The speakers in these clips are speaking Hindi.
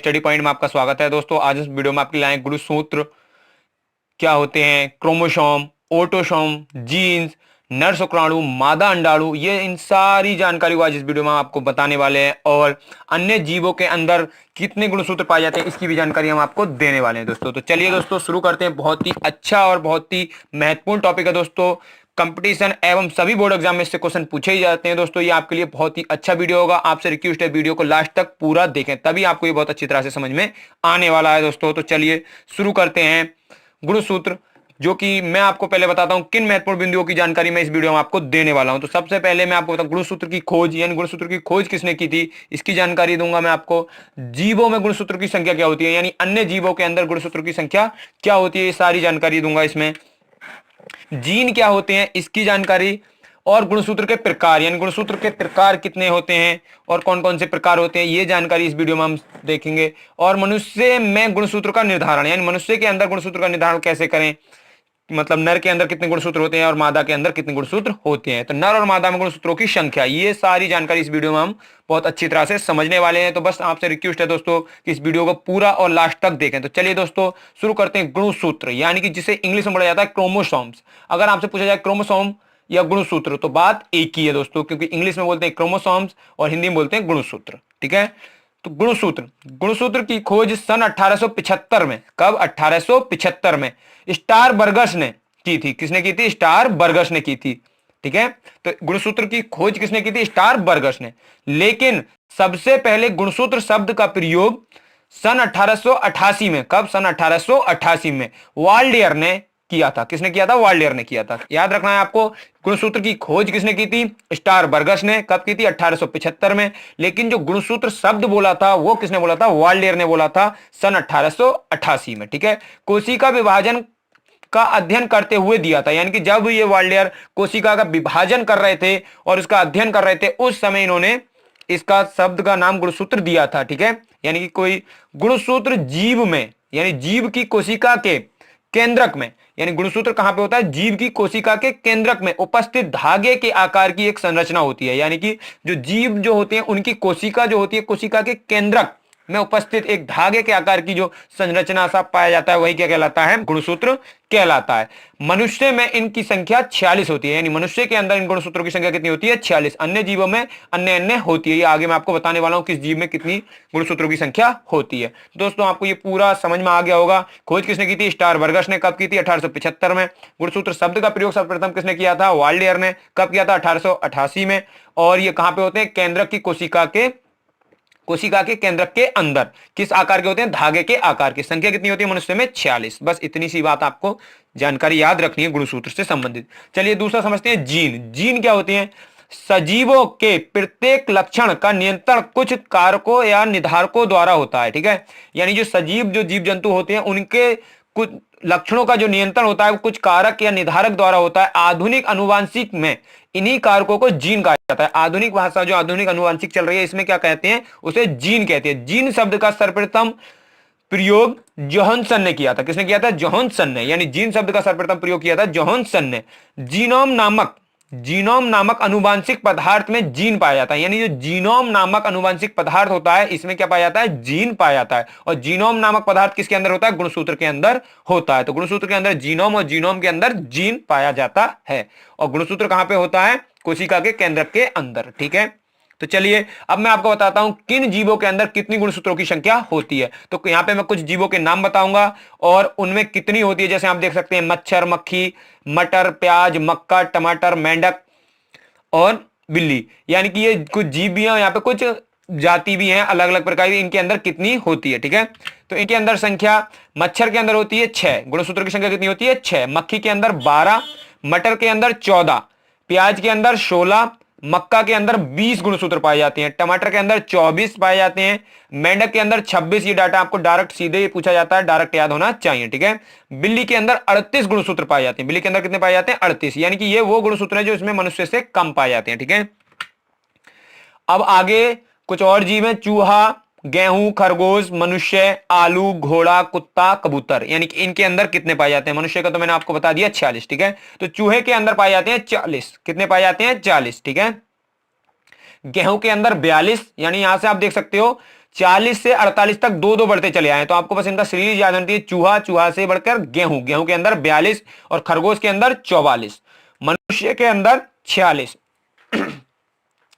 स्टडी पॉइंट में आपका स्वागत है दोस्तों। आज इस वीडियो में आपके लाए गुणसूत्र क्या होते हैं, क्रोमोसोम, ऑटोसोम, जीन्स, नर शुक्राणु, मादा अंडाणु, ये इन सारी जानकारी को आज इस वीडियो में आपको बताने वाले हैं। और अन्य जीवों के अंदर कितने गुणसूत्र पाए जाते हैं इसकी भी जानकारी हम आपको देने वाले हैं दोस्तों। तो चलिए दोस्तों शुरू करते हैं। बहुत ही अच्छा और बहुत ही महत्वपूर्ण टॉपिक है दोस्तों। कंपटीशन एवं सभी बोर्ड एग्जाम में इससे क्वेश्चन पूछे ही जाते हैं दोस्तों। ये आपके लिए बहुत ही अच्छा वीडियो होगा। आपसे रिक्वेस्ट है वीडियो को लास्ट तक पूरा देखें, तभी आपको ये बहुत अच्छी तरह से समझ में आने वाला है दोस्तों। तो चलिए शुरू करते हैं। गुणसूत्र, जो कि मैं आपको पहले बताता हूं किन महत्वपूर्ण बिंदुओं की जानकारी मैं इस वीडियो में आपको देने वाला हूं। तो सबसे पहले मैं आपको बताऊं गुणसूत्र की खोज, यानी गुणसूत्र की खोज किसने की थी इसकी जानकारी दूंगा मैं आपको। जीवों में गुणसूत्र की संख्या क्या होती है, यानी अन्य जीवों के अंदर गुणसूत्र की संख्या क्या होती है, ये सारी जानकारी दूंगा इसमें। जीन क्या होते हैं इसकी जानकारी, और गुणसूत्र के प्रकार, यानी गुणसूत्र के प्रकार कितने होते हैं और कौन कौन से प्रकार होते हैं, ये जानकारी इस वीडियो में हम देखेंगे। और मनुष्य में गुणसूत्र का निर्धारण, यानी मनुष्य के अंदर गुणसूत्र का निर्धारण कैसे करें, मतलब नर के अंदर कितने गुणसूत्र होते हैं और मादा के अंदर कितने गुणसूत्र होते हैं। तो नर और मादा में गुणसूत्रों की संख्या, ये सारी जानकारी इस वीडियो में हम बहुत अच्छी तरह से समझने वाले हैं। तो बस आपसे रिक्वेस्ट है दोस्तों कि इस वीडियो को पूरा और लास्ट तक देखें। तो चलिए दोस्तों शुरू करते हैं। गुणसूत्र, यानी कि जिसे इंग्लिश में बोला जाता है क्रोमोसोम्स। अगर आपसे पूछा जाए क्रोमोसोम या गुणसूत्र तो बात एक ही है दोस्तों, क्योंकि इंग्लिश में बोलते हैं क्रोमोसोम्स और हिंदी में बोलते हैं गुणसूत्र। ठीक है, तो गुणसूत्र की खोज सन 1875 में, कब, 1875 में स्टार बर्गस ने की थी। किसने की थी? स्टार बर्गस ने की थी। ठीक है, तो गुणसूत्र की खोज किसने की थी? स्टार बर्गस ने। लेकिन सबसे पहले गुणसूत्र शब्द का प्रयोग सन 1888 में, कब, सन 1888 में वाल्डियर ने किया था। किसने किया था? वाल्डियर ने किया था। याद रखना है आपको, गुणसूत्र की खोज किसने की थी? स्टार बर्गस ने। कब की थी? 1875 में। लेकिन जो गुणसूत्र शब्द बोला था वो किसने बोला था? वाल्डियर ने बोला था सन 1888 में। ठीक है, कोशिका विभाजन का अध्ययन करते हुए दिया था, यानी कि जब ये वाल्डियर कोशिका का विभाजन कर रहे थे और उसका अध्ययन कर रहे थे उस समय इन्होंने इसका शब्द का नाम गुणसूत्र दिया था। ठीक है, यानी कि कोई गुणसूत्र जीव में, यानी जीव की कोशिका के केंद्रक में, यानी गुणसूत्र कहां पे होता है? जीव की कोशिका के केंद्रक में उपस्थित धागे के आकार की एक संरचना होती है। यानी कि जो जीव जो होते हैं उनकी कोशिका जो होती है, कोशिका के केंद्रक में उपस्थित एक धागे के आकार की जो संरचना सा पाया जाता है वही क्या कहलाता है? गुणसूत्र कहलाता है। मनुष्य में इनकी संख्या 46 होती है, यानी मनुष्य के अंदर इन गुणसूत्रों की संख्या कितनी होती है? 46। अन्य जीवों में अन्य अन्य होती है। ये आगे मैं आपको बताने वाला हूं किस जीव में कितनी गुणसूत्रों की संख्या होती है। दोस्तों आपको ये पूरा समझ में आ गया होगा। खोज किसने की थी? स्टार बर्गस ने। कब की थी? 1875 में। गुणसूत्र शब्द का प्रयोग सर्वप्रथम किसने किया था? वाल्डियर ने। कब किया था? 1888 में। और ये कहां पे होते हैं? केंद्रक की कोशिका के केंद्रक के अंदर। किस आकार के होते हैं? धागे के आकार की। संख्या कितनी होती है मनुष्य में? 46। बस इतनी सी बात आपको जानकारी याद रखनी है गुणसूत्र से संबंधित। चलिए दूसरा समझते हैं, जीन। जीन क्या होते हैं? सजीवों के प्रत्येक लक्षण का नियंत्रण कुछ कारकों या निर्धारकों द्वारा होता है। ठीक है, यानी जो सजीव, जो जीव जंतु होते हैं उनके कुछ लक्षणों का जो नियंत्रण होता है वो कुछ कारक या निर्धारक द्वारा होता है। आधुनिक अनुवांशिक में इन्हीं कारकों को जीन कहा जाता है। आधुनिक भाषा जो आधुनिक अनुवांशिक चल रही है इसमें क्या कहते हैं? उसे जीन कहते हैं। जीन शब्द का सर्वप्रथम प्रयोग जोहानसन ने किया था। किसने किया था? जोहानसन ने। यानी जीन शब्द का सर्वप्रथम प्रयोग किया था जोहानसन ने। जीनोम नामक अनुवांशिक पदार्थ में जीन पाया जाता है। यानी जो जीनोम नामक अनुवांशिक पदार्थ होता है इसमें क्या पाया जाता है? जीन पाया जाता है। और जीनोम नामक पदार्थ किसके अंदर होता है? गुणसूत्र के अंदर होता है। तो गुणसूत्र के अंदर जीनोम और जीनोम के अंदर जीन पाया जाता है। और गुणसूत्र कहां पे होता है? कोशिका के केंद्रक के अंदर। ठीक है, तो चलिए अब मैं आपको बताता हूं किन जीवों के अंदर कितनी गुणसूत्रों की संख्या होती है। तो यहां पे मैं कुछ जीवों के नाम बताऊंगा और उनमें कितनी होती है। जैसे आप देख सकते हैं मच्छर, मक्खी, मटर, प्याज, मक्का, टमाटर, मेंढक और बिल्ली। यानी कि ये कुछ जीव भी हैं, यहाँ पे कुछ जाति भी हैं अलग अलग प्रकार की। इनके अंदर कितनी होती है? ठीक है, तो इनके अंदर संख्या, मच्छर के अंदर होती है 6, गुणसूत्र की संख्या कितनी होती है? 6। मक्खी के अंदर 12, मटर के अंदर 14, प्याज के अंदर 16, मक्का के अंदर 20 गुणसूत्र पाए जाते हैं, टमाटर के अंदर 24 पाए जाते हैं, मेंढक के अंदर 26। ये डाटा आपको डायरेक्ट सीधे ही पूछा जाता है, डायरेक्ट याद होना चाहिए। ठीक है, बिल्ली के अंदर 38 गुणसूत्र पाए जाते हैं। बिल्ली के अंदर कितने पाए जाते हैं? 38। यानी कि ये वो गुणसूत्र है जो इसमें मनुष्य से कम पाए जाते हैं। ठीक है, अब आगे कुछ और जीव है। चूहा, गेहूं, खरगोश, मनुष्य, आलू, घोड़ा, कुत्ता, कबूतर। यानी कि इनके अंदर कितने पाए जाते हैं? मनुष्य का तो मैंने आपको बता दिया 46। ठीक है, तो चूहे के अंदर पाए जाते हैं 40। कितने पाए जाते हैं? 40। ठीक है, गेहूं के अंदर 42। यानी यहां से आप देख सकते हो 40 से 48 तक दो दो बढ़ते चले आए, तो आपको बस इनका सीरीज याद होनी है। चूहा, चूहा से बढ़कर गेहूं, गेहूं के अंदर 42 और खरगोश के अंदर 44, मनुष्य के अंदर 46।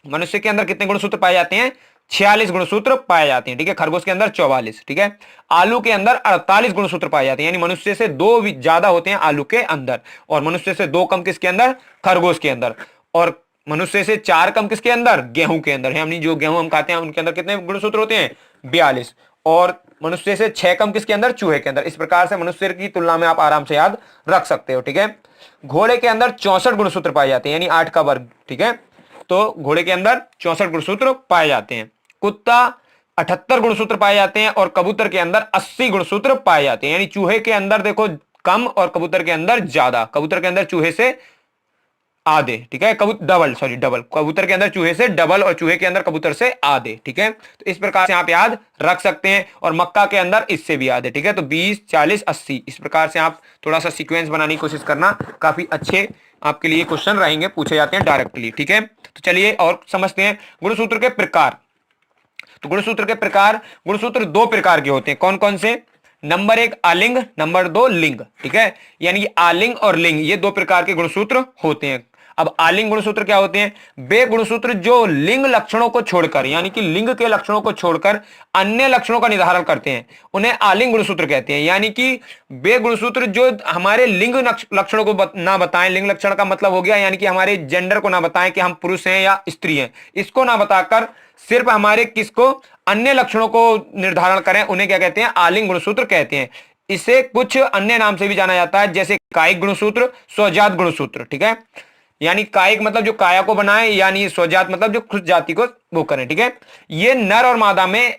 मनुष्य के अंदर कितने गुणसूत्र पाए जाते हैं? 46 गुणसूत्र पाए जाते हैं, ठीक है। खरगोश के अंदर 44, ठीक है। आलू के अंदर 48 गुणसूत्र पाए जाते हैं, यानी मनुष्य से दो ज्यादा होते हैं आलू के अंदर, और मनुष्य से दो कम किसके अंदर? खरगोश के अंदर। और मनुष्य से 4 कम किसके अंदर? गेहूं के अंदर। यानी जो गेहूं हम खाते हैं उनके अंदर कितने गुणसूत्र होते हैं? 42। और मनुष्य से 6 कम किसके अंदर? चूहे के अंदर। इस प्रकार से मनुष्य की तुलना में आप आराम से याद रख सकते हो, ठीक है। घोड़े के अंदर 64 गुणसूत्र पाए जाते हैं, यानी 8 का वर्ग, ठीक है। तो घोड़े के अंदर 64 गुणसूत्र पाए जाते हैं। कुत्ता 78 गुणसूत्र पाए जाते हैं, और कबूतर के अंदर 80 गुणसूत्र पाए जाते हैं। यानी चूहे के अंदर देखो कम और कबूतर के अंदर ज्यादा। कबूतर के अंदर चूहे से आधे, ठीक है। डबल। कबूतर के अंदर चूहे से डबल और चूहे के अंदर कबूतर से आधे, ठीक है। तो इस प्रकार से आप याद रख सकते हैं। और मक्का के अंदर इससे भी आधे, ठीक है। तो 20, 40, 80, इस प्रकार से आप थोड़ा सा सीक्वेंस बनाने की कोशिश करना, काफी अच्छे आपके लिए क्वेश्चन रहेंगे, पूछे जाते हैं डायरेक्टली, ठीक है। तो चलिए और समझते हैं गुणसूत्र के प्रकार। तो गुणसूत्र के प्रकार, गुणसूत्र दो प्रकार के होते हैं। कौन कौन से? नंबर 1 आलिंग, नंबर 2 लिंग, ठीक है। यानी आलिंग और लिंग ये दो प्रकार के गुणसूत्र होते हैं। अब आलिंग गुणसूत्र क्या होते हैं? वे गुणसूत्र जो लिंग लक्षणों को छोड़कर, यानी कि लिंग के लक्षणों को छोड़कर अन्य लक्षणों का निर्धारण करते हैं, उन्हें आलिंग गुणसूत्र कहते हैं। यानी कि वे गुणसूत्र जो हमारे लिंग लक्षणों को ना बताएं, लिंग लक्षण का मतलब हो गया यानी कि हमारे जेंडर को ना बताएं कि हम पुरुष हैं या स्त्री हैं, इसको ना बताकर सिर्फ हमारे किसको, अन्य लक्षणों को निर्धारण करें, उन्हें क्या कहते हैं? आलिंग गुणसूत्र कहते हैं। इसे कुछ अन्य नाम से भी जाना जाता है, जैसे कायिक गुणसूत्र, स्वजात गुणसूत्र, ठीक है। यानी कायिक मतलब जो काया को बनाए, यानी स्वजात मतलब जो खुद जाति को वो करें, ठीक है। ये नर और मादा में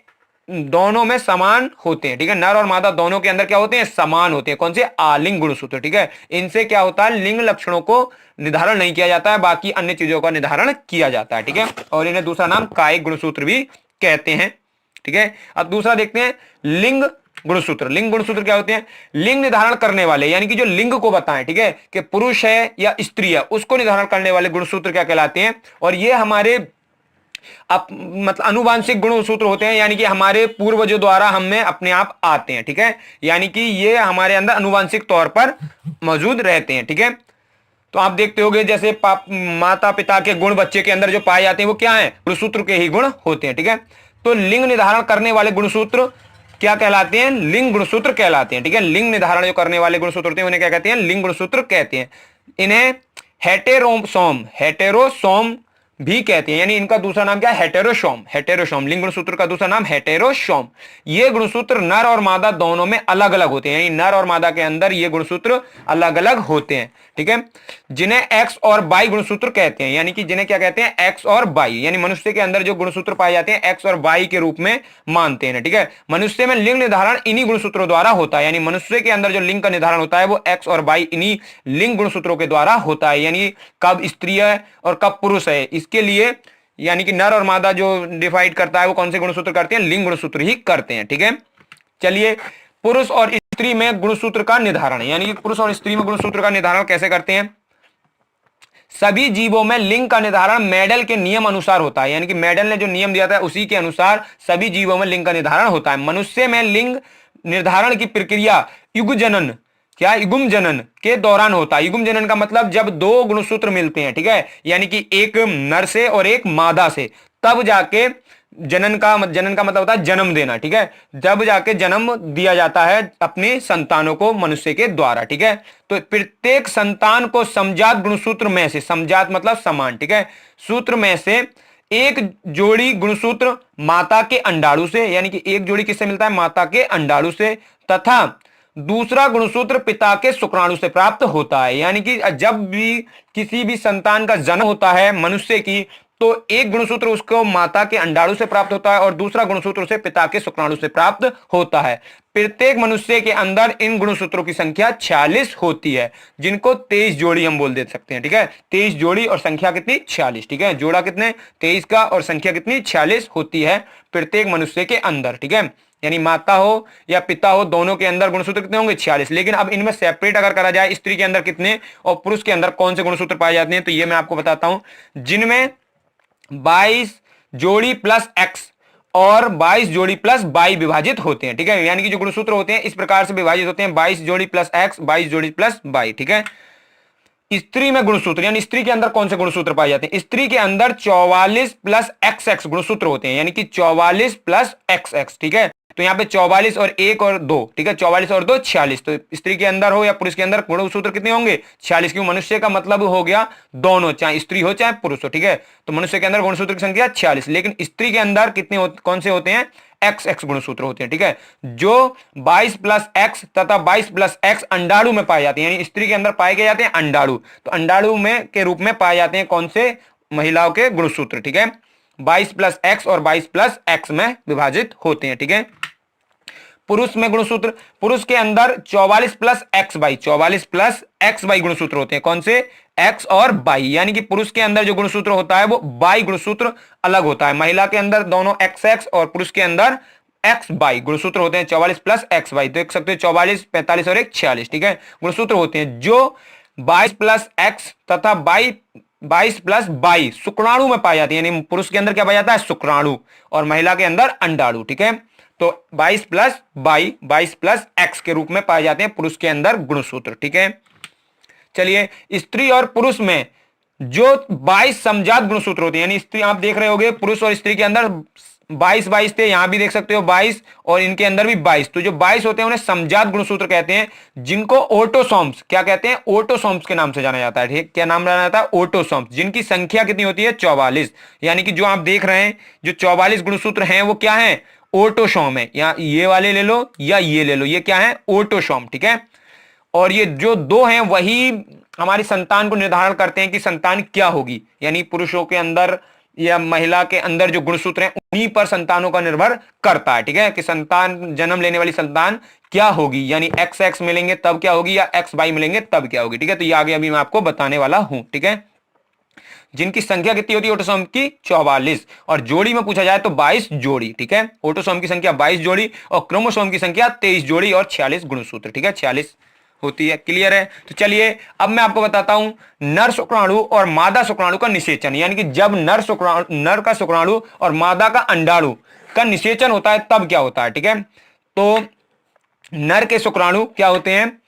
दोनों में समान होते हैं, ठीक है। नर और मादा दोनों के अंदर क्या होते हैं? समान होते हैं। कौन से? आलिंग गुणसूत्र, ठीक है। इनसे क्या होता है? लिंग लक्षणों को निर्धारण नहीं किया जाता है, बाकी अन्य चीजों का निर्धारण किया जाता है, ठीक है। और इन्हें दूसरा नाम कायिक गुणसूत्र भी कहते हैं, ठीक है। अब दूसरा देखते हैं लिंग गुणसूत्र। लिंग गुणसूत्र क्या होते हैं? लिंग निर्धारण करने वाले, यानी कि जो लिंग को बताएं, ठीक है, कि पुरुष है या स्त्री है, उसको निर्धारण करने वाले गुणसूत्र क्या कहलाते हैं? और ये हमारे मतलब अनुवांशिक गुणसूत्र होते हैं, यानी कि हमारे पूर्वजों द्वारा हमें अपने आप आते हैं, ठीक है। यानी कि ये हमारे अंदर अनुवांशिक तौर पर मौजूद रहते हैं, ठीक है। तो आप देखते होंगे जैसे माता पिता के गुण बच्चे के अंदर जो पाए जाते हैं वो क्या है? गुणसूत्र के ही गुण होते हैं, ठीक है। तो लिंग निर्धारण करने वाले गुणसूत्र क्या कहलाते हैं? लिंग गुणसूत्र कहलाते हैं, ठीक है। लिंग निर्धारण जो करने वाले गुणसूत्र होते हैं उन्हें क्या कहते हैं? लिंग गुणसूत्र कहते हैं। इन्हें हेटेरोसोम भी कहते हैं, यानी इनका दूसरा नाम क्या है? हेटेरोसोम। लिंग गुणसूत्र का दूसरा नाम हेटेरोसोम। ये गुणसूत्र नर और मादा दोनों में अलग अलग होते हैं, यानी नर और मादा के अंदर ये गुणसूत्र अलग अलग होते हैं, ठीक है। जिन्हें एक्स और वाई गुणसूत्र कहते हैं, यानी कि जिन्हें क्या कहते हैं? एक्स और वाई। यानी मनुष्य के अंदर जो गुणसूत्र पाए जाते हैं एक्स और वाई के रूप में मानते हैं, ठीक है। मनुष्य में लिंग निर्धारण इन्हीं गुणसूत्रों द्वारा होता है, यानी मनुष्य के अंदर जो लिंग का निर्धारण होता है वो एक्स और वाई इन्हीं लिंग गुणसूत्रों के द्वारा होता है। यानी कब स्त्री है और कब पुरुष है, इसके लिए यानी कि नर और मादा जो डिवाइड करता है वो कौन से गुणसूत्र करते हैं? लिंग गुणसूत्र ही करते हैं, ठीक है। चलिए पुरुष और स्त्री में गुणसूत्र का निर्धारण, यानी कि पुरुष और स्त्री में गुणसूत्र का निर्धारण कैसे करते हैं? सभी जीवों में लिंग का निर्धारण मेडल के नियम अनुसार होता है, यानी कि मेडल ने जो नियम दिया था उसी के अनुसार सभी जीवों में लिंग का निर्धारण होता है। मनुष्य में लिंग निर्धारण की प्रक्रिया युगजनन युग्म जनन के दौरान होता है। युग्म जनन का मतलब जब दो गुणसूत्र मिलते हैं, ठीक है, यानी कि एक नर से और एक मादा से, तब जाके जनन का मतलब होता है जन्म देना, ठीक है। जब जाके जन्म दिया जाता है अपने संतानों को मनुष्य के द्वारा, ठीक है। तो प्रत्येक संतान को समजात गुणसूत्र में से, समजात मतलब समान, ठीक है, सूत्र में से एक जोड़ी गुणसूत्र माता के अंडाणु से, यानी कि एक जोड़ी किससे मिलता है? माता के अंडाणु से, तथा दूसरा गुणसूत्र पिता के शुक्राणु से प्राप्त होता है। यानी कि जब भी किसी भी संतान का जन्म होता है मनुष्य की, तो एक गुणसूत्र उसको माता के अंडाणु से प्राप्त होता है और दूसरा गुणसूत्र उसे पिता के शुक्राणु से प्राप्त होता है। प्रत्येक मनुष्य के अंदर इन गुणसूत्रों की संख्या 46 होती है, जिनको 23 जोड़ी हम बोल दे सकते हैं, ठीक है। 23 जोड़ी और संख्या कितनी? 46, ठीक है। जोड़ा कितने? 23 का और संख्या कितनी? 46 होती है प्रत्येक मनुष्य के अंदर, ठीक है। यानी माता हो या पिता हो, दोनों के अंदर गुणसूत्र कितने होंगे? 46। लेकिन अब इनमें सेपरेट अगर करा जाए, स्त्री के अंदर कितने और पुरुष के अंदर कौन से गुणसूत्र पाए जाते हैं, तो ये मैं आपको बताता हूं। जिनमें 22 जोड़ी प्लस एक्स और 22 जोड़ी प्लस 22 विभाजित होते हैं। ठीक है, यानी कि जो गुणसूत्र होते हैं इस प्रकार से विभाजित होते हैं, 22 जोड़ी प्लस एक्स, 22 जोड़ी प्लस 22। ठीक है, स्त्री में गुणसूत्र यानी स्त्री के अंदर कौन से गुणसूत्र पाए जाते हैं? स्त्री के अंदर 44 प्लस एक्स एक्स गुणसूत्र होते हैं, यानी कि 44 प्लस एक्स एक्स। ठीक है, तो यहाँ पे 44 और 1 और 2, ठीक है, 44 और 2 46। तो स्त्री के अंदर हो या पुरुष के अंदर गुणसूत्र कितने होंगे? 46। क्यों? मनुष्य का मतलब हो गया दोनों, चाहे स्त्री हो चाहे पुरुष हो। ठीक है, तो मनुष्य के अंदर गुणसूत्र की संख्या 46, लेकिन स्त्री के अंदर कितने कौन से होते हैं? एक्स एक्स गुणसूत्र होते हैं। ठीक है, जो 22 प्लस एक्स तथा 22 प्लस एक्स अंडाणु में पाए जाते हैं, यानी स्त्री के अंदर पाए गए जाते हैं अंडाणु। तो अंडाणु में के रूप में पाए जाते हैं कौन से? महिलाओं के गुणसूत्र। ठीक है, 22 प्लस एक्स और 22 प्लस एक्स में विभाजित होते हैं। ठीक है, पुरुष में गुणसूत्र, पुरुष के अंदर 44 plus x by, 44 plus x by गुणसूत्र होते हैं। कौन से? एक्स और बाई, यानी कि पुरुष के अंदर जो गुणसूत्र होता है वो बाई गुणसूत्र अलग होता है। महिला के अंदर दोनों एक्स एक्स और पुरुष के अंदर एक्स बाई गुणसूत्र होते हैं। 44 प्लस एक्स बाई, देख सकते हो 44, 45 और 1 46। ठीक है, गुणसूत्र होते हैं जो 22 प्लस एक्स तथा 22 प्लस 22 शुक्राणु में पाए जाते हैं, यानी पुरुष के अंदर क्या पाया जाता है? शुक्राणु, और महिला के अंदर अंडाणु। ठीक है, तो 22 प्लस 22, 22 प्लस एक्स के रूप में पाए जाते हैं पुरुष के अंदर गुणसूत्र। ठीक है, चलिए स्त्री और पुरुष में जो 22 समजात गुणसूत्र होते हैं, यानी स्त्री आप देख रहे होंगे पुरुष और स्त्री के अंदर 22 22 थे, यहां भी देख सकते हो 22, और इनके अंदर भी 22। तो जो 22 होते हैं उन्हें समजात गुणसूत्र कहते हैं, जिनको ऑटोसोम्स क्या कहते हैं? ऑटोसोम्स के नाम से जाना जाता है। ठीक, क्या नाम जाना जाता है? ऑटोसोम्स, जिनकी संख्या कितनी होती है? 44। यानी कि जो आप देख रहे हैं जो 44 गुणसूत्र हैं वो क्या है? ऑटोसोम है। या ये वाले ले लो या ये ले लो, ये क्या है? ऑटोसोम। ठीक है, और ये जो दो हैं वही हमारी संतान को निर्धारण करते हैं कि संतान क्या होगी, यानी पुरुषों के अंदर या महिला के अंदर जो गुणसूत्र हैं उन्हीं पर संतानों का निर्भर करता है। ठीक है, कि संतान, जन्म लेने वाली संतान क्या होगी, यानी एक्स एक्स मिलेंगे तब क्या होगी या एक्स वाई मिलेंगे तब क्या होगी। ठीक है, तो ये आगे अभी मैं आपको बताने वाला हूं। ठीक है, जिनकी संख्या कितनी होती है ऑटोसोम की? 44, और जोड़ी में पूछा जाए तो 22 जोड़ी। ठीक है, ऑटोसोम की संख्या 22 जोड़ी और क्रोमोसोम की संख्या 23 जोड़ी और 46 गुणसूत्र। ठीक है, 46 होती है। क्लियर है? तो चलिए अब मैं आपको बताता हूं नर शुक्राणु और मादा शुक्राणु का निषेचन, यानी कि जब नर का शुक्राणु और मादा का अंडाणु का निषेचन होता है तब क्या होता है। ठीक है, तो नर के शुक्राणु क्या होते हैं?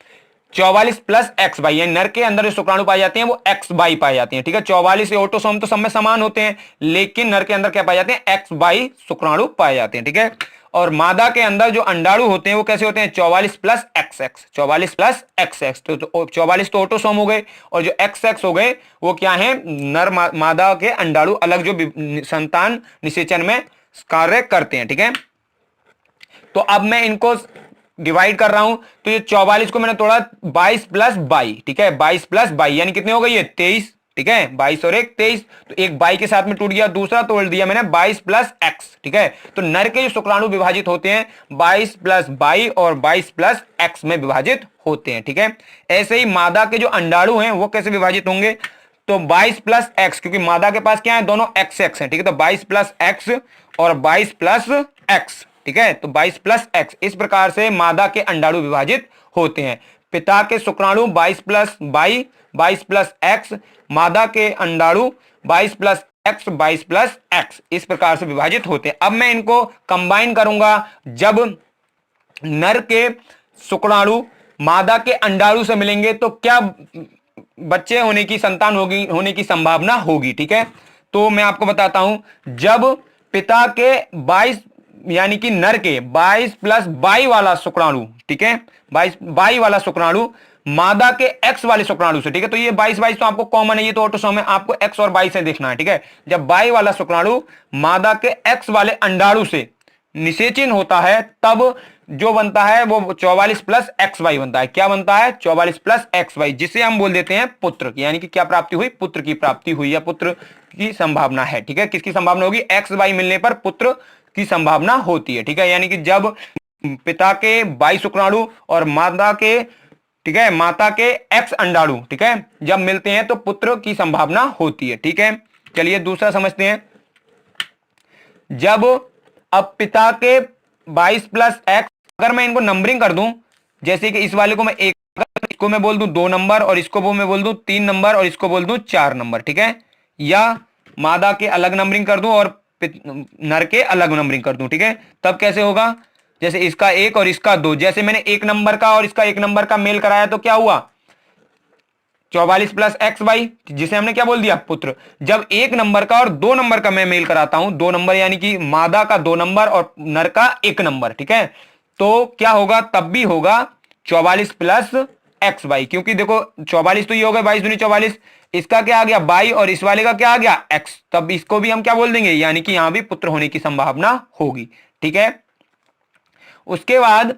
44 प्लस एक्स बाई, यानी नर के अंदर जो शुक्राणु पाए जाते हैं वो एक्स बाई पाए जाते हैं। ठीक है, 44 के ऑटोसोम तो सब में समान होते हैं, लेकिन नर के अंदर क्या पाए जाते हैं? एक्स बाई शुक्राणु पाए जाते हैं। ठीक है, और मादा के अंदर जो अंडाणु होते हैं वो कैसे होते हैं? 44 plus x x, 44 plus x x. तो 44 तो ऑटोसोम हो गए, और जो एक्स एक्स हो गए वो क्या है? नर मादा के अंडाणु अलग जो संतान निषेचन में कार्य करते हैं। ठीक है, तो अब मैं इनको डिवाइड कर रहा हूं, तो ये 44 को मैंने तोड़ा 22 प्लस 22। ठीक है, 22 प्लस 22 यानी कितने हो गई? ये 23। ठीक है, 22 और 1 23, तो एक 22 के साथ में टूट गया, दूसरा तोड़ दिया मैंने 22 प्लस एक्स। ठीक है, तो नर के जो शुक्राणु विभाजित होते हैं 22 प्लस 22 और 22 प्लस एक्स में विभाजित होते हैं। ठीक है, ऐसे ही मादा के जो अंडाणु हैं वो कैसे विभाजित होंगे? तो 22 प्लस एक्स, क्योंकि मादा के पास क्या है? दोनों एक्स एक्स हैं। ठीक है, तो 22 प्लस एक्स और 22 प्लस एक्स। ठीक है, तो 22 प्लस एक्स, इस प्रकार से मादा के अंडाणु विभाजित होते हैं। पिता के शुक्राणु 22 प्लस 22, 22 प्लस एक्स, मादा के अंडाणु 22 प्लस एक्स, 22 प्लस एक्स, इस प्रकार से विभाजित होते हैं। अब मैं इनको कंबाइन करूंगा, जब नर के शुक्राणु मादा के अंडाणु से मिलेंगे तो क्या बच्चे होने की, संतान होने की संभावना होगी। ठीक है, तो मैं आपको बताता हूं, जब पिता के 22 यानी कि नर के 22 प्लस 22 वाला शुक्राणु, ठीक है, 22 वाला शुक्राणु मादा के एक्स वाले शुक्राणु से, ठीक है, तो ये 22 22 तो आपको कॉमन है, ये तो ऑटोसोम है, आपको एक्स और 22 से देखना है। ठीक है, जब 22 वाला शुक्राणु मादा के एक्स वाले अंडाणु से निषेचन होता है तब जो बनता है वो 44 प्लस एक्स वाई बनता है। क्या बनता है? 44 प्लस एक्स वाई, जिसे हम बोल देते हैं पुत्र, यानी कि क्या प्राप्ति हुई? पुत्र की प्राप्ति हुई या पुत्र की संभावना है। ठीक है, किसकी संभावना होगी? एक्स वाई मिलने पर पुत्र की संभावना होती है। ठीक है, यानी कि जब पिता के 22 शुक्राणु और मादा के, ठीक है, माता के एक्स अंडाणु, ठीक है, जब मिलते हैं तो पुत्र की संभावना होती है। ठीक है, चलिए दूसरा समझते हैं। जब अब पिता के 22 प्लस एक्स, अगर मैं इनको नंबरिंग कर दूं, जैसे कि इस वाले को मैं एक, इसको मैं बोल दूं 2 नंबर, और इसको वो मैं बोल दूं 3 नंबर, और इसको बोल दूं 4 नंबर, ठीक है, या मादा के अलग नंबरिंग कर दूं और नर के अलग नंबरिंग कर दूं, ठीक है। तब कैसे होगा, जैसे इसका 1 और इसका 2, जैसे मैंने 1 नंबर का और इसका 1 नंबर का मेल कराया तो क्या हुआ 44 प्लस एक्स वाई, जिसे हमने क्या बोल दिया पुत्र। जब 1 नंबर का और 2 नंबर का मैं मेल कराता हूं, 2 नंबर यानी कि मादा का 2 नंबर और नर का 1 नंबर, ठीक है, तो क्या होगा, तब भी होगा 44 प्लस एक्स वाई, क्योंकि देखो 44 तो ये हो गया 22 दूनी 44, इसका क्या आ गया बाई और इस वाले का क्या आ गया एक्स, तब इसको भी हम क्या बोल देंगे, यानी कि यहां भी पुत्र होने की संभावना होगी, ठीक है। उसके बाद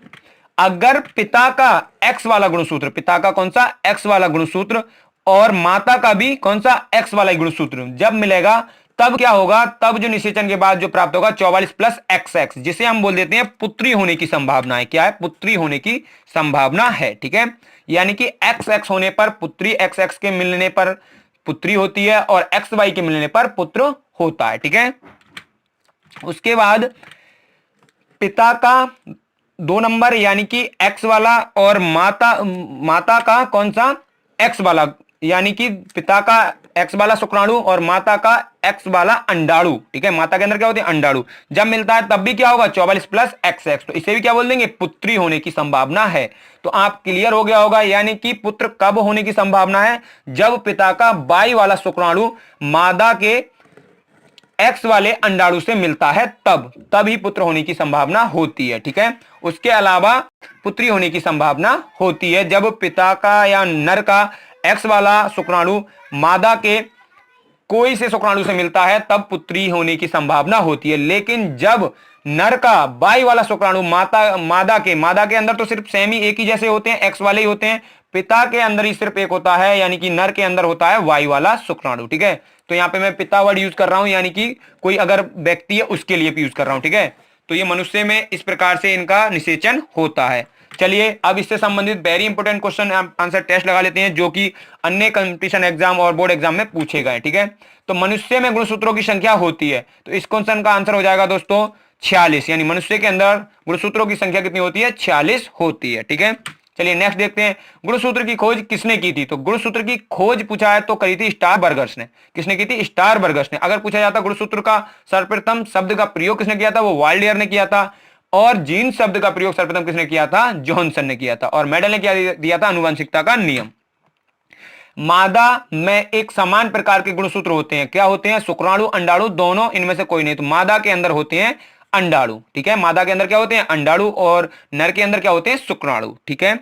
अगर पिता का एक्स वाला गुणसूत्र, पिता का कौन सा एक्स वाला गुणसूत्र और माता का भी कौन सा एक्स वाला गुणसूत्र जब मिलेगा, तब क्या होगा, तब जो निषेचन के बाद जो प्राप्त होगा 44 प्लस एक्स एक्स, जिसे हम बोल देते हैं पुत्री होने की संभावना है। क्या है, पुत्री होने की संभावना है, ठीक है। यानी कि एक्स एक्स होने पर पुत्री, एक्स एक्स के मिलने पर पुत्री होती है और एक्स वाई के मिलने पर पुत्र होता है, ठीक है। उसके बाद पिता का 2 नंबर यानी कि एक्स वाला और माता का कौन सा एक्स वाला, यानी कि पिता का एक्स वाला शुक्राणु और माता का एक्स वाला अंडाणु, ठीक है। माता के अंदर क्या होते हैं अंडाणु, जब मिलता है तब भी क्या होगा 44 प्लस एक्स एक्स, तो इसे भी क्या बोल देंगे पुत्री होने की संभावना है। तो आप क्लियर हो गया होगा, यानी कि पुत्र कब होने की संभावना है, जब पिता का बाई वाला शुक्राणु मादा के एक्स वाले अंडाणु से मिलता है, तब ही पुत्र होने की संभावना होती है, ठीक है। उसके अलावा पुत्री होने की संभावना होती है जब पिता का या नर का एक्स वाला शुक्राणु मादा के कोई से शुक्राणु से मिलता है, तब पुत्री होने की संभावना होती है। लेकिन जब नर का बाई वाला शुक्राणु मादा के अंदर तो सिर्फ सेम ही एक ही जैसे होते हैं, एक्स वाले ही होते हैं, पिता के अंदर ही सिर्फ एक होता है, यानी कि नर के अंदर होता है वाई वाला शुक्राणु, ठीक है। तो यहां पे मैं पिता वर्ड यूज कर रहा हूं, यानी कि कोई अगर व्यक्ति है उसके लिए भी यूज कर रहा हूं, ठीक है। तो ये मनुष्य में इस प्रकार से इनका निषेचन होता है। चलिए अब इससे संबंधित very important question answer test लगा लेते हैं, जो कि अन्य कंपटीशन एग्जाम और बोर्ड एग्जाम में पूछे गए, ठीक है। तो मनुष्य में गुणसूत्रों की संख्या होती है, तो इस क्वेश्चन का आंसर हो जाएगा दोस्तों 46, यानी मनुष्य के अंदर गुणसूत्रों की संख्या कितनी होती है 46 होती है, ठीक है। चलिए नेक्स्ट देखते हैं, गुणसूत्र की खोज किसने की थी। तो गुणसूत्र की खोज पूछा है तो करी थी स्टारबर्गर्स ने। किसने की थी, स्टारबर्गर्स ने। अगर पूछा जाता गुणसूत्र का सर्वप्रथम शब्द का प्रयोग किसने किया था, वो वाल्डियर ने किया था। और जीन शब्द का प्रयोग सर्वप्रथम किसने किया था, जॉनसन ने किया था। और मेडल ने क्या दिया था, आनुवंशिकता का नियम। मादा में एक समान प्रकार के गुणसूत्र होते हैं, क्या होते हैं, शुक्राणु अंडाणु दोनों, इनमें से कोई नहीं। तो मादा के अंदर होते हैं अंडाणु, ठीक है। मादा के अंदर क्या होते हैं अंडाणु और नर के अंदर क्या होते हैं शुक्राणु, ठीक है।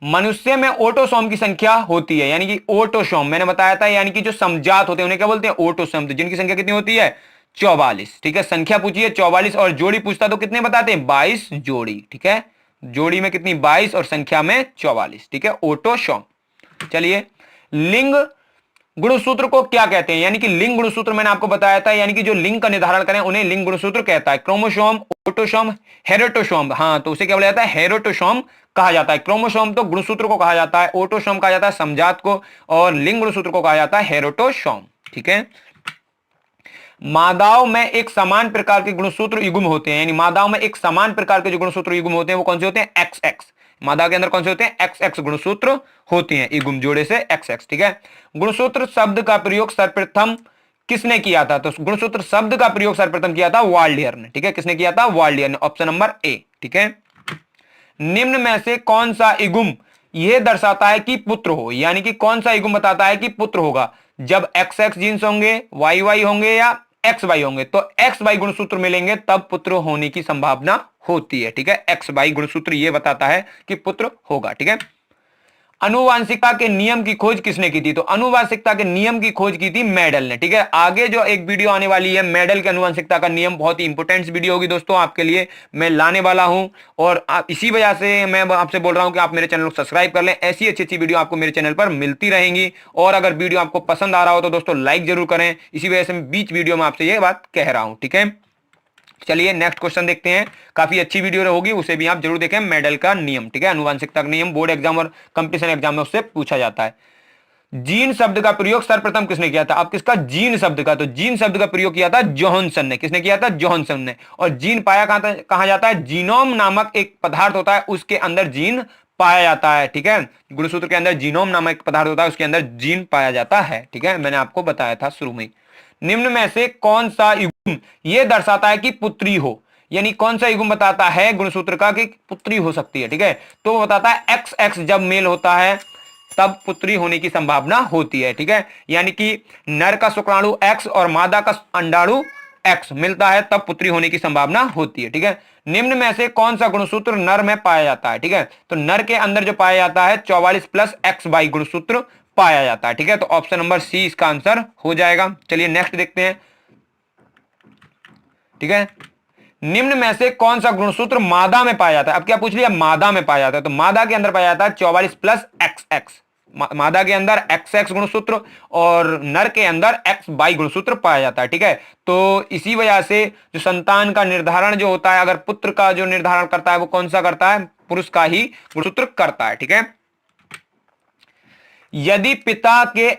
मनुष्य में ओटोसोम की संख्या होती है, यानी कि ओटोसोम मैंने बताया था, यानी कि जो समजात होते हैं उन्हें क्या बोलते हैं ओटोसोम, तो जिनकी संख्या कितनी होती है 44, ठीक है। संख्या पूछिए 44 और जोड़ी पूछता तो कितने बताते हैं 22 जोड़ी, ठीक है। जोड़ी में कितनी 22 और संख्या में 44, ठीक है, ओटोसोम। चलिए लिंग गुणसूत्र को क्या कहते हैं, यानी कि लिंग गुणसूत्र मैंने आपको बताया था, यानी कि जो लिंग का निर्धारण करें उन्हें लिंग गुणसूत्र कहता है। क्रोमोसोम, ऑटोसोम, हेरेटोसोम, हाँ तो उसे क्या बोला जाता है हेरेटोसोम कहा जाता है। क्रोमोसोम तो गुणसूत्र को कहा जाता है, ऑटोसोम कहा जाता है समजात को, और लिंग गुणसूत्र को कहा जाता है हेरेटोसोम, ठीक है। मादाओं में एक समान प्रकार के गुणसूत्र युग्म होते हैं, यानी मादाओं में एक समान प्रकार के जो गुणसूत्र युग्म होते हैं वो कौन से होते हैं एक्स एक्स। मादा के अंदर कौन से होते हैं एक्स एक्स गुणसूत्र होते हैं, युग्म जोड़े से एक्स एक्स, ठीक है। गुणसूत्र शब्द का प्रयोग सर्वप्रथम किसने किया था, तो गुणसूत्र शब्द का प्रयोग सर्वप्रथम किया था वाल्डियर ने, ठीक है। किसने किया था, वाल्डियर ने, ऑप्शन नंबर ए, ठीक है। निम्न में से कौन सा युग्म यह दर्शाता है कि पुत्र हो, यानी कि कौन सा युग्म बताता है कि पुत्र होगा, जब एक्स एक्स जीन्स होंगे, वाई वाई होंगे या एक्स वाई होंगे। तो एक्स वाई गुणसूत्र मिलेंगे तब पुत्र होने की संभावना होती है, ठीक है। एक्स वाई गुणसूत्र यह बताता है कि पुत्र होगा, ठीक है। अनुवांशिकता के नियम की खोज किसने की थी, तो अनुवांशिकता के नियम की खोज की थी मेडल ने, ठीक है। आगे जो एक वीडियो आने वाली है मेडल के अनुवांशिकता का नियम, बहुत ही इंपोर्टेंट वीडियो होगी दोस्तों, आपके लिए मैं लाने वाला हूं। और इसी वजह से मैं आपसे बोल रहा हूं कि आप मेरे चैनल को सब्सक्राइब कर लें, ऐसी अच्छी अच्छी वीडियो आपको मेरे चैनल पर मिलती रहेंगी। और अगर वीडियो आपको पसंद आ रहा हो तो दोस्तों लाइक जरूर करें, इसी वजह से मैं बीच वीडियो में आपसे ये बात कह रहा हूं, ठीक है। चलिए नेक्स्ट क्वेश्चन देखते हैं, काफी अच्छी वीडियो होगी, उसे भी आप जरूर देखें। मेडल का नियम, ठीक है, अनुवांशिकता का नियम बोर्ड एग्जाम और कंपटीशन एग्जाम में उससे पूछा जाता है। जीन शब्द का प्रयोग सर्वप्रथम किसने किया था, अब किसका जीन शब्द का, तो जीन शब्द का प्रयोग किया था जॉनसन ने। किसने किया था, जॉनसन ने। और जीन पाया कहां जाता है, जीनोम नामक एक पदार्थ होता है उसके अंदर जीन पाया जाता है, ठीक है। गुणसूत्र के अंदर जीनोम नामक पदार्थ होता है उसके अंदर जीन पाया जाता है, ठीक है, मैंने आपको बताया था शुरू में। निम्न में से कौन सा युग्म यह दर्शाता है कि पुत्री हो, यानी कौन सा युग्म बताता है गुणसूत्र का कि पुत्री हो सकती है, ठीक है। तो वो बताता है एक्स एक्स जब मेल होता है तब पुत्री होने की संभावना होती है, ठीक है। यानी कि नर का शुक्राणु एक्स और मादा का अंडाणु एक्स मिलता है तब पुत्री होने की संभावना होती है, ठीक है। निम्न में से कौन सा गुणसूत्र नर में पाया जाता है, ठीक है। तो नर के अंदर जो पाया जाता है 44 प्लस एक्स वाई गुणसूत्र पाया जाता है, ठीक है। तो ऑप्शन नंबर सी इसका आंसर हो जाएगा। चलिए नेक्स्ट देखते हैं, ठीक है। निम्न में से कौन सा गुणसूत्र मादा में पाया जाता है। अब क्या पूछ लिया, मादा में पाया जाता है, तो मादा के अंदर पाया जाता है 44 प्लस एक्स एक्स, मादा के अंदर एक्स एक्स गुणसूत्र और नर के अंदर एक्स बाई गुणसूत्र पाया जाता है, ठीक है। तो इसी वजह से जो संतान का निर्धारण जो होता है, अगर पुत्र का जो निर्धारण करता है वो कौन सा करता है, पुरुष का ही गुणसूत्र करता है, ठीक है। यदि पिता के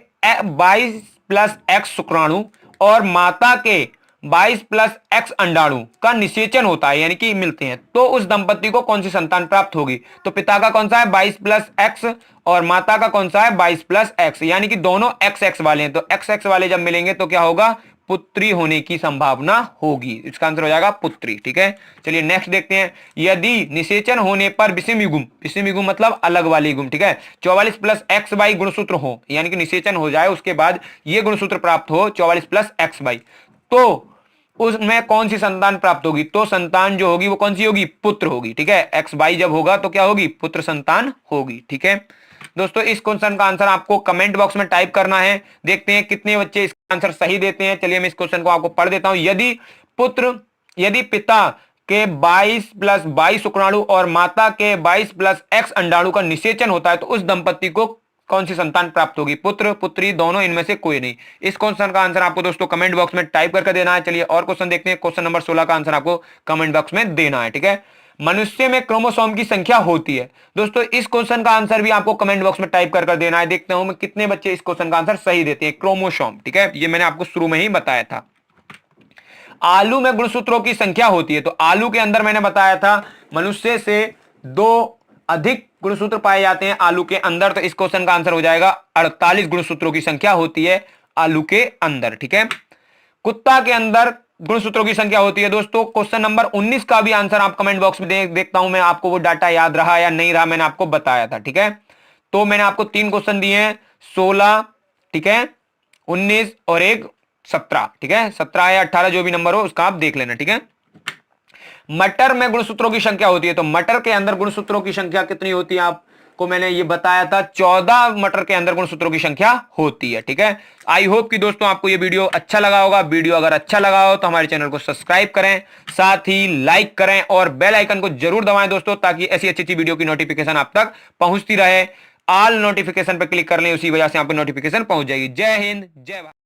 22 प्लस एक्स शुक्राणु और माता के 22 प्लस एक्स अंडाणु का निषेचन होता है, यानी कि मिलते हैं, तो उस दंपति को कौन सी संतान प्राप्त होगी। तो पिता का कौन सा है 22 प्लस एक्स और माता का कौन सा है 22 प्लस एक्स, यानी कि दोनों एक्स एक्स वाले हैं, तो एक्स एक्स वाले जब मिलेंगे तो क्या होगा, पुत्री होने की संभावना होगी। इसका आंसर हो जाएगा पुत्री, ठीक है। चलिए नेक्स्ट देखते हैं, यदि निषेचन होने पर विषम युग्म मतलब अलग वाली युग्म, ठीक है, 44 प्लस एक्स वाई गुणसूत्र हो, यानी कि निषेचन हो जाए उसके बाद ये गुणसूत्र प्राप्त हो 44 प्लस एक्स वाई, तो उसमें कौन सी संतान प्राप्त होगी। तो संतान जो होगी वो कौन सी होगी, पुत्र होगी, ठीक है। एक्स वाई जब होगा तो क्या होगी, पुत्र संतान होगी, ठीक है। दोस्तों इस क्वेश्चन का आंसर आपको कमेंट बॉक्स में टाइप करना है, देखते हैं कितने बच्चे इसका आंसर सही देते हैं। चलिए मैं इस क्वेश्चन को आपको पढ़ देता हूं। यदि पिता के 22 प्लस 22 शुक्राणु और माता के 22 प्लस एक्स अंडाणु का निषेचन होता है तो उस दंपति को कौन सी संतान प्राप्त होगी, पुत्र पुत्री दोनों, इनमें से कोई नहीं। इस क्वेश्चन का आंसर आपको दोस्तों कमेंट बॉक्स में टाइप करके देना है। चलिए और क्वेश्चन देखते हैं, क्वेश्चन नंबर 16 का आंसर आपको कमेंट बॉक्स में देना है, ठीक है। मनुष्य में क्रोमोसोम की संख्या होती है। दोस्तों इस क्वेश्चन का आंसर भी आपको कमेंट बॉक्स में टाइप कर देना है, देखते हूं मैं कितने बच्चे इस क्वेश्चन का आंसर सही देते हैं। क्रोमोसोम, ठीक है, ये मैंने आपको शुरू में ही बताया था। आलू में गुणसूत्रों की संख्या होती है, तो आलू के अंदर मैंने बताया था मनुष्य से 2 अधिक गुणसूत्र पाए जाते हैं आलू के अंदर, तो इस क्वेश्चन का आंसर हो जाएगा 48 गुणसूत्रों की संख्या होती है आलू के अंदर, ठीक है। कुत्ता के अंदर गुणसूत्रों की संख्या होती है। दोस्तों क्वेश्चन नंबर 19 का भी आंसर आप कमेंट बॉक्स में देखता हूं मैं आपको वो डाटा याद रहा या नहीं रहा, मैंने आपको बताया था, ठीक है। तो मैंने आपको 3 क्वेश्चन दिए हैं, 16, ठीक है, 19 और एक 17, ठीक है, 17 या 18 जो भी नंबर हो उसका आप देख लेना, ठीक है। मटर में गुणसूत्रों की संख्या होती है, तो मटर के अंदर गुणसूत्रों की संख्या कितनी होती है आपको मैंने ये बताया था, 14 मटर के अंदर गुणसूत्रों की संख्या होती है, ठीक है। आई होप कि दोस्तों आपको ये वीडियो अच्छा लगा होगा। वीडियो अगर अच्छा लगा हो तो हमारे चैनल को सब्सक्राइब करें, साथ ही लाइक करें और बेल आइकन को जरूर दबाएं दोस्तों, ताकि ऐसी अच्छी वीडियो की नोटिफिकेशन आप तक पहुंचती रहे। ऑल नोटिफिकेशन पर क्लिक कर लें, उसी वजह से आपको नोटिफिकेशन पहुंच जाएगी। जय हिंद, जय भारत।